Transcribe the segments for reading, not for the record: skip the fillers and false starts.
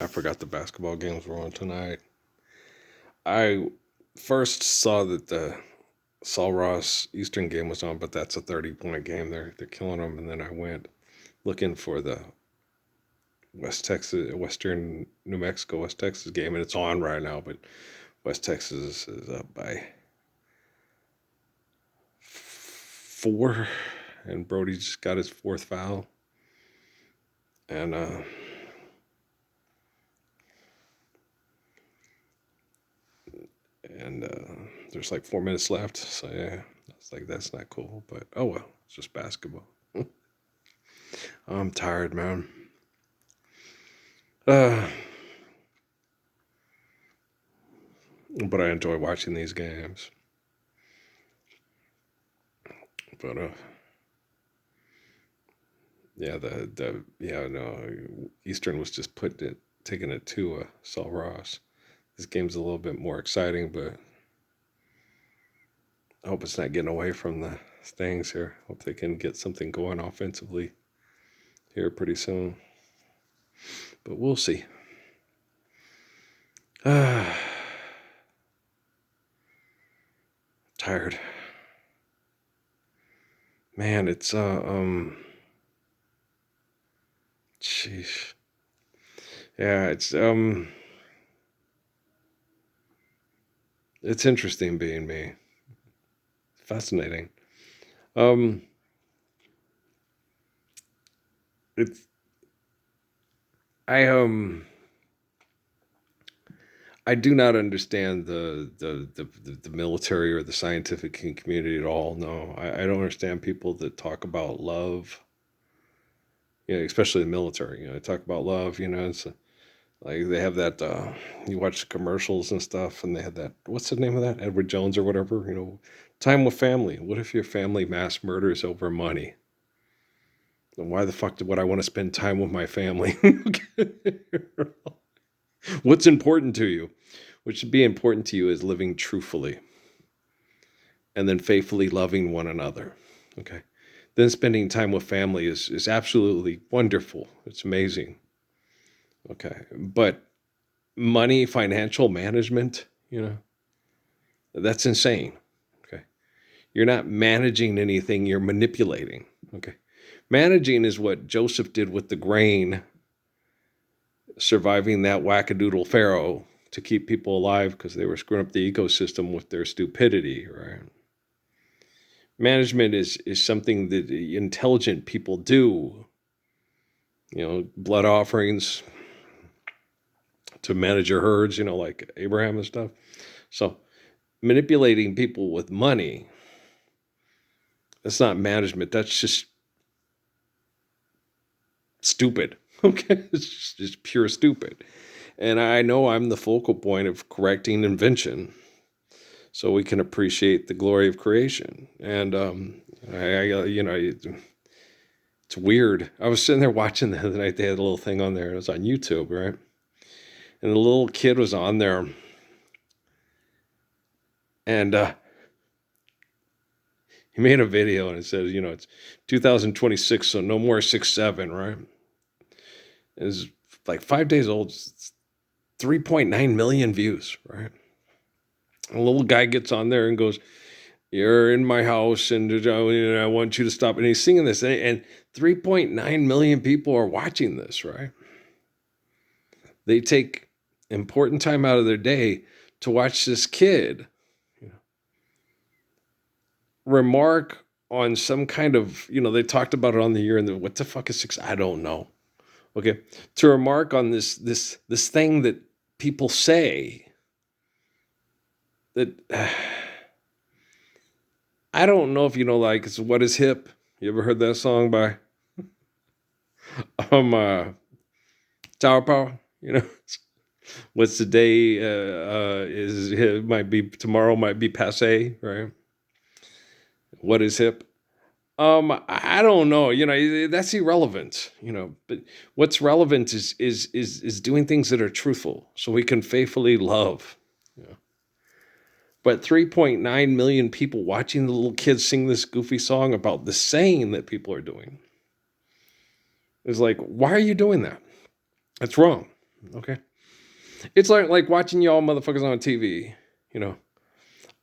I forgot the basketball games were on tonight. I first saw that the Saul Ross Eastern game was on, but that's a 30-point game. They're killing them. And then I went looking for the Western New Mexico, West Texas game, and it's on right now. But West Texas is up by 4, and Brody just got his fourth foul, and there's like 4 minutes left. So yeah, I was like, that's not cool. But oh well, it's just basketball. I'm tired, man. Uh, but I enjoy watching these games. But yeah, no, Eastern was just taking it to Saul Ross. This game's a little bit more exciting, but I hope it's not getting away from the Stangs here. Hope they can get something going offensively here pretty soon. But we'll see. Tired. Man, it's sheesh. Yeah, it's interesting being me. Fascinating. Um it's I I do not understand the military or the scientific community at all. No, I don't understand people that talk about love. Especially the military. They talk about love. It's like they have that. You watch the commercials and stuff, and they have that. What's the name of that? Edward Jones or whatever. Time with family. What if your family mass murders over money? Then why the fuck would I want to spend time with my family? What's important to you? What should be important to you is living truthfully and then faithfully loving one another. Okay. Then spending time with family is absolutely wonderful. It's amazing. Okay. But money, financial management, that's insane. Okay. You're not managing anything, you're manipulating. Okay. Managing is what Joseph did with the grain, surviving that wackadoodle pharaoh to keep people alive because they were screwing up the ecosystem with their stupidity, right? Management is something that intelligent people do. Blood offerings to manage your herds, like Abraham and stuff. So manipulating people with money, that's not management. That's just stupid. Okay. It's just pure stupid. And I know I'm the focal point of correcting invention so we can appreciate the glory of creation. And it's weird. I was sitting there watching the other night. They had a little thing on there. It was on YouTube, right? And the little kid was on there, and he made a video, and it says, it's 2026, so no more 6'7", right? It's like 5 days old. It's 3.9 million views, right? A little guy gets on there and goes, "You're in my house, and I want you to stop." And he's singing this, and 3.9 million people are watching this, right? They take important time out of their day to watch this kid remark on some kind of, they talked about it on the year, and what the fuck is six? I don't know. Okay, to remark on this thing that people say that I don't know if like it's What Is Hip. You ever heard that song by Tower Power? What's the day is it might be tomorrow, might be passe, right? What is hip? I don't know. That's irrelevant. But what's relevant is doing things that are truthful, so we can faithfully love. But 3.9 million people watching the little kids sing this goofy song about the saying that people are doing is like, why are you doing that? That's wrong. Okay. It's like watching y'all motherfuckers on TV. You know,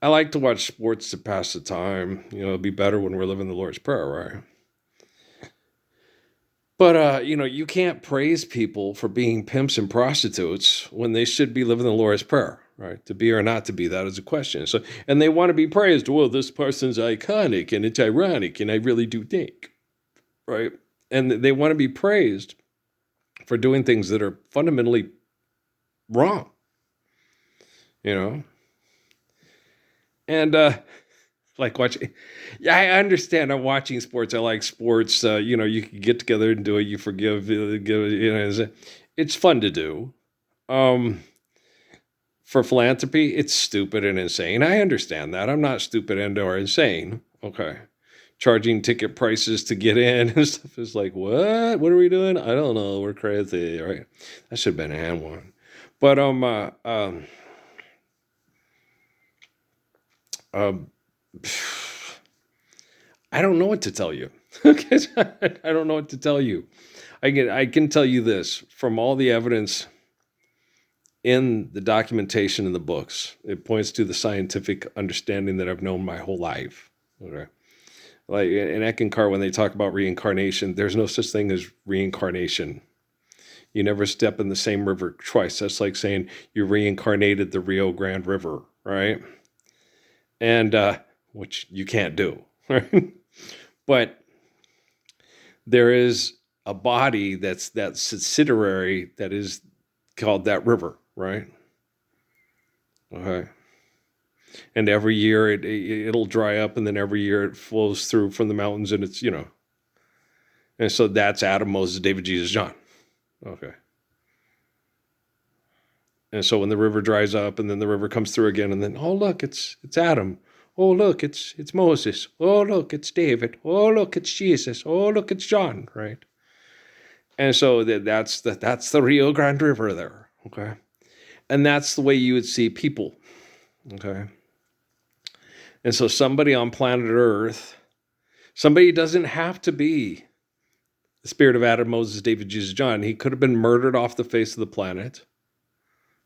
I like to watch sports to pass the time. It'd be better when we're living the Lord's Prayer, right? But you can't praise people for being pimps and prostitutes when they should be living the Lord's Prayer, right? To be or not to be, that is a question. So, and they want to be praised. Well, this person's iconic and it's ironic, and I really do think, right? And they want to be praised for doing things that are fundamentally wrong, you know? And like watching, yeah, I understand. I'm watching sports. I like sports. You can get together and do it. You forgive, it's fun to do. Um, for philanthropy, it's stupid and insane. I understand that. I'm not stupid and or insane. Okay. Charging ticket prices to get in and stuff is like, what? What are we doing? I don't know. We're crazy, right? That should have been a hand one. But I don't know what to tell you. Okay, I don't know what to tell you. I can tell you this from all the evidence in the documentation in the books. It points to the scientific understanding that I've known my whole life. Okay. Like in Eckankar, when they talk about reincarnation, there's no such thing as reincarnation. You never step in the same river twice. That's like saying you reincarnated the Rio Grande River, right? And which you can't do, right? But there is a body that's that subsidiary that is called that river, right? Okay. And every year it'll dry up, and then every year it flows through from the mountains, and it's and so that's Adam, Moses, David, Jesus, John. Okay. And so when the river dries up, and then the river comes through again, and then look, it's Adam. Oh look, it's Moses. Oh look, it's David. Oh look, it's Jesus. Oh look, it's John. Right. And so that's the Rio Grande River there. Okay. And that's the way you would see people. Okay. And so somebody on planet Earth, somebody doesn't have to be the spirit of Adam, Moses, David, Jesus, John. He could have been murdered off the face of the planet.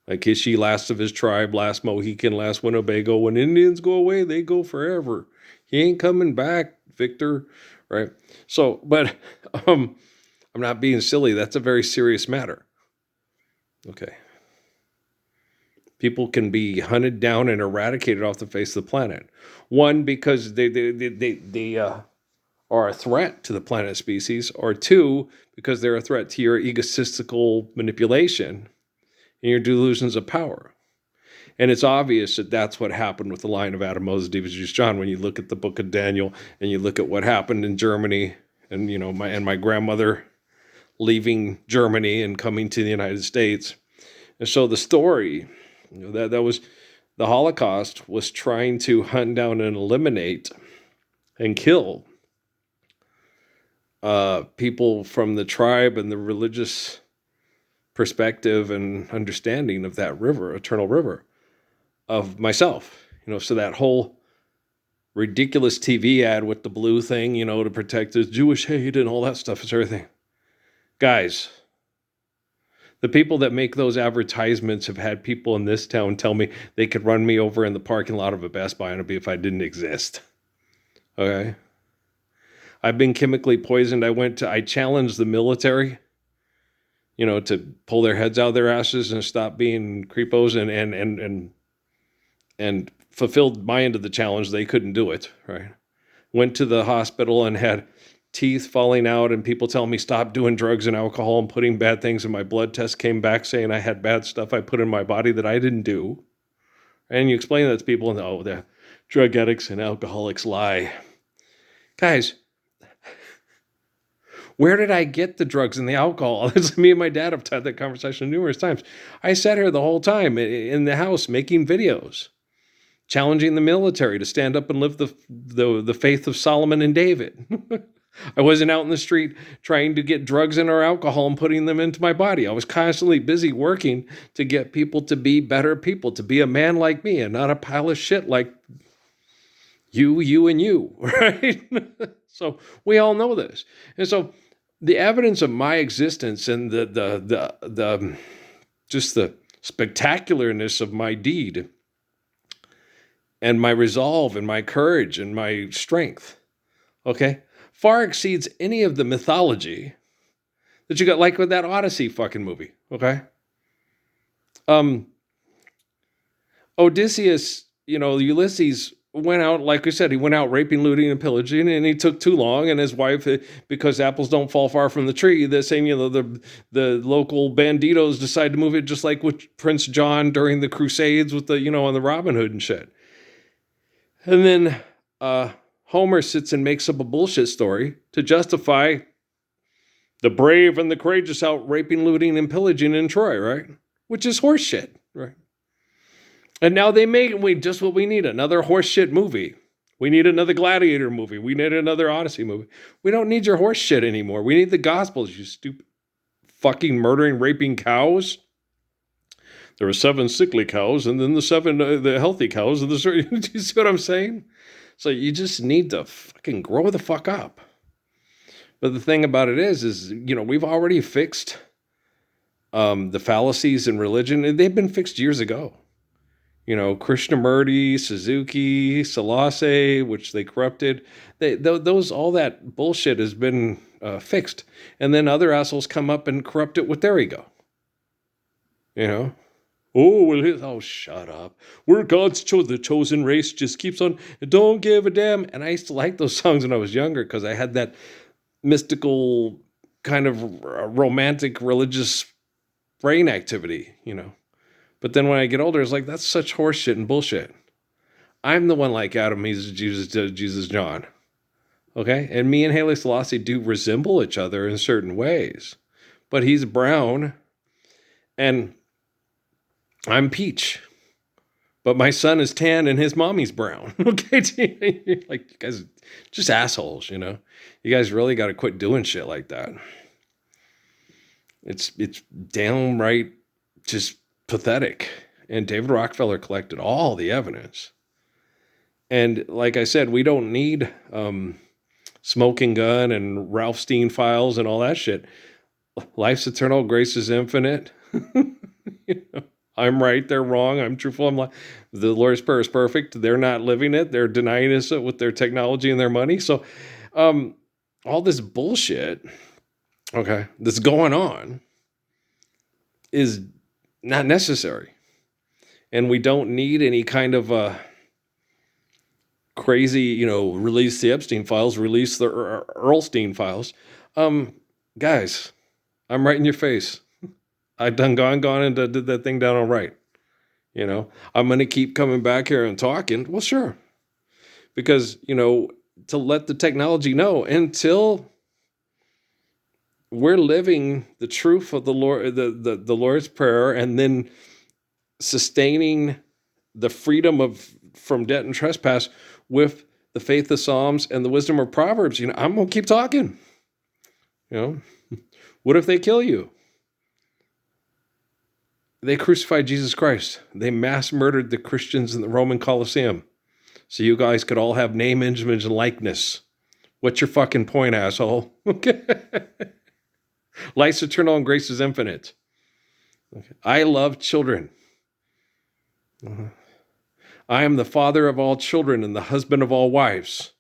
Like Kishi, last of his tribe, last Mohican, last Winnebago. When Indians go away, they go forever. He ain't coming back, Victor. Right? So, but I'm not being silly. That's a very serious matter. Okay. People can be hunted down and eradicated off the face of the planet. One, because they are a threat to the planet species, or two, because they're a threat to your egotistical manipulation and your delusions of power. And it's obvious that that's what happened with the line of Adam, Moses, David, Jesus, John. When you look at the book of Daniel and you look at what happened in Germany, and my grandmother leaving Germany and coming to the United States. And so the story, that was the Holocaust was trying to hunt down and eliminate and kill people from the tribe and the religious perspective and understanding of that river, eternal river, of myself. So that whole ridiculous TV ad with the blue thing, to protect the Jewish hate and all that stuff is everything. Guys, the people that make those advertisements have had people in this town tell me they could run me over in the parking lot of a Best Buy and it'd be if I didn't exist. Okay? I've been chemically poisoned. I challenged the military, to pull their heads out of their asses and stop being creepos and fulfilled my end of the challenge. They couldn't do it, right? Went to the hospital and had teeth falling out and people telling me stop doing drugs and alcohol and putting bad things in my blood. Test came back saying I had bad stuff I put in my body that I didn't do. And you explain that to people and the drug addicts and alcoholics lie. Guys, where did I get the drugs and the alcohol? Me and my dad have had that conversation numerous times. I sat here the whole time in the house making videos, challenging the military to stand up and live the faith of Solomon and David. I wasn't out in the street trying to get drugs and or alcohol and putting them into my body. I was constantly busy working to get people to be better people, to be a man like me and not a pile of shit like you, and you, right? So we all know this. And so the evidence of my existence and the just the spectacularness of my deed and my resolve and my courage and my strength, okay, far exceeds any of the mythology that you got, like with that Odyssey fucking movie, okay? Um, Odysseus, Ulysses went out, like I said, he went out raping, looting, and pillaging, and he took too long. And his wife, because apples don't fall far from the tree, the same, the local banditos decide to move it, just like with Prince John during the Crusades with the, on the Robin Hood and shit. And then Homer sits and makes up a bullshit story to justify the brave and the courageous out raping, looting, and pillaging in Troy, right? Which is horseshit, right? And now they make just what we need, another horseshit movie. We need another Gladiator movie. We need another Odyssey movie. We don't need your horse shit anymore. We need the Gospels, you stupid fucking murdering, raping cows. There were 7 sickly cows, and then the 7 the healthy cows. And do you see what I'm saying? So you just need to fucking grow the fuck up. But the thing about it is we've already fixed the fallacies in religion, and they've been fixed years ago. Krishnamurti, Suzuki, Selassie, which they corrupted. Those all that bullshit has been fixed, and then other assholes come up and corrupt it with their ego. Oh, shut up. We're God's the chosen race. Just keeps on. Don't give a damn. And I used to like those songs when I was younger because I had that mystical kind of romantic religious brain activity. But then when I get older, it's like, that's such horseshit and bullshit. I'm the one like Adam, he's Jesus John. Okay? And me and Haile Selassie do resemble each other in certain ways. But he's brown, and I'm peach. But my son is tan, and his mommy's brown. Okay? Like, you guys, just assholes, You guys really got to quit doing shit like that. It's downright just pathetic. And David Rockefeller collected all the evidence. And like I said, we don't need Smoking Gun and Ralph Stein files and all that shit. Life's eternal, grace is infinite. I'm right, they're wrong. I'm truthful. The Lord's Prayer is perfect. They're not living it. They're denying us with their technology and their money. So all this bullshit, okay, that's going on is not necessary. And we don't need any kind of crazy, release the Epstein files, release the Earlstein files. Guys, I'm right in your face. I done gone and did that thing down all right. I'm going to keep coming back here and talking. Well, sure. Because, to let the technology know until we're living the truth of the Lord, the Lord's Prayer, and then sustaining the freedom from debt and trespass with the faith of Psalms and the wisdom of Proverbs. I'm going to keep talking. What if they kill you? They crucified Jesus Christ. They mass murdered the Christians in the Roman Colosseum. So you guys could all have name, image, and likeness. What's your fucking point, asshole? Okay. Life's eternal and grace is infinite. Okay. I love children. I am the father of all children and the husband of all wives.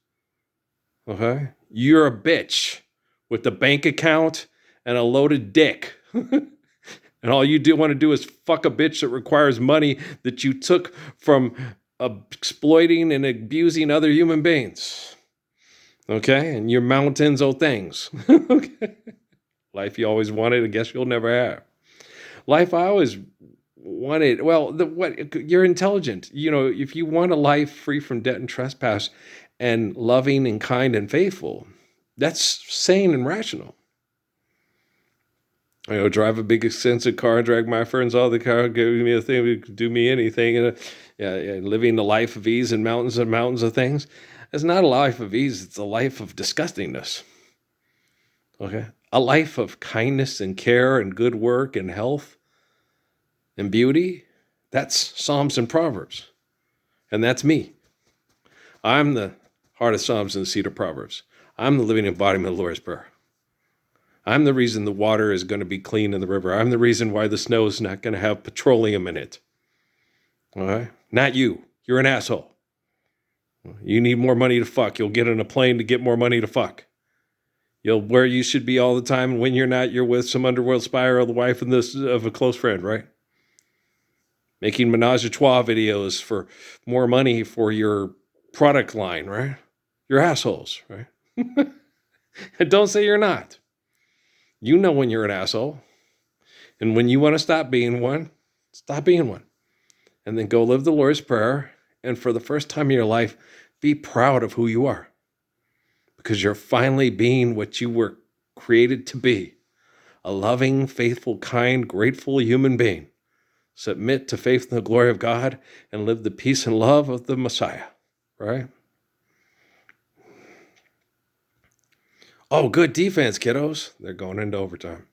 Okay? You're a bitch with a bank account and a loaded dick. And all you want to do is fuck a bitch that requires money that you took from exploiting and abusing other human beings. Okay? And your mountains owe things. Okay? Life you always wanted, I guess you'll never have. Life I always wanted, you're intelligent. If you want a life free from debt and trespass and loving and kind and faithful, that's sane and rational. Drive a big expensive car, drag my friends all the car, give me a thing, do me anything, and living the life of ease and mountains of things. It's not a life of ease, it's a life of disgustingness. Okay? A life of kindness and care and good work and health and beauty. That's Psalms and Proverbs. And that's me. I'm the heart of Psalms and the seed of Proverbs. I'm the living embodiment of the Lord's Prayer. I'm the reason the water is going to be clean in the river. I'm the reason why the snow is not going to have petroleum in it. All right? Not you. You're an asshole. You need more money to fuck. You'll get on a plane to get more money to fuck. You'll where you should be all the time, and when you're not, you're with some underworld spy or the wife of a close friend, right? Making menage a trois videos for more money for your product line, right? You're assholes, right? And don't say you're not. You know when you're an asshole. And when you want to stop being one, stop being one. And then go live the Lord's Prayer. And for the first time in your life, be proud of who you are. Because you're finally being what you were created to be. A loving, faithful, kind, grateful human being. Submit to faith in the glory of God and live the peace and love of the Messiah. Right? Oh, good defense, kiddos. They're going into overtime.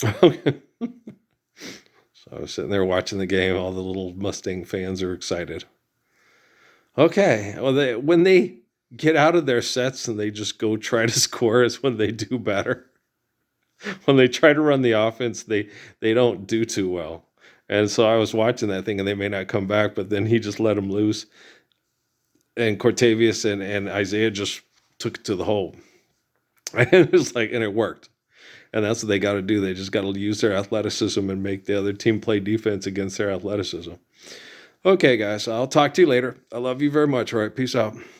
Okay. So I was sitting there watching the game. All the little Mustang fans are excited. Okay. Well, when they get out of their sets and they just go try to score is when they do better. When they try to run the offense, they don't do too well. And so I was watching that thing, and they may not come back, but then he just let them loose. And Cortavius and Isaiah just took it to the hole. And it was like, and it worked. And that's what they got to do. They just got to use their athleticism and make the other team play defense against their athleticism. Okay, guys, I'll talk to you later. I love you very much. All right, peace out.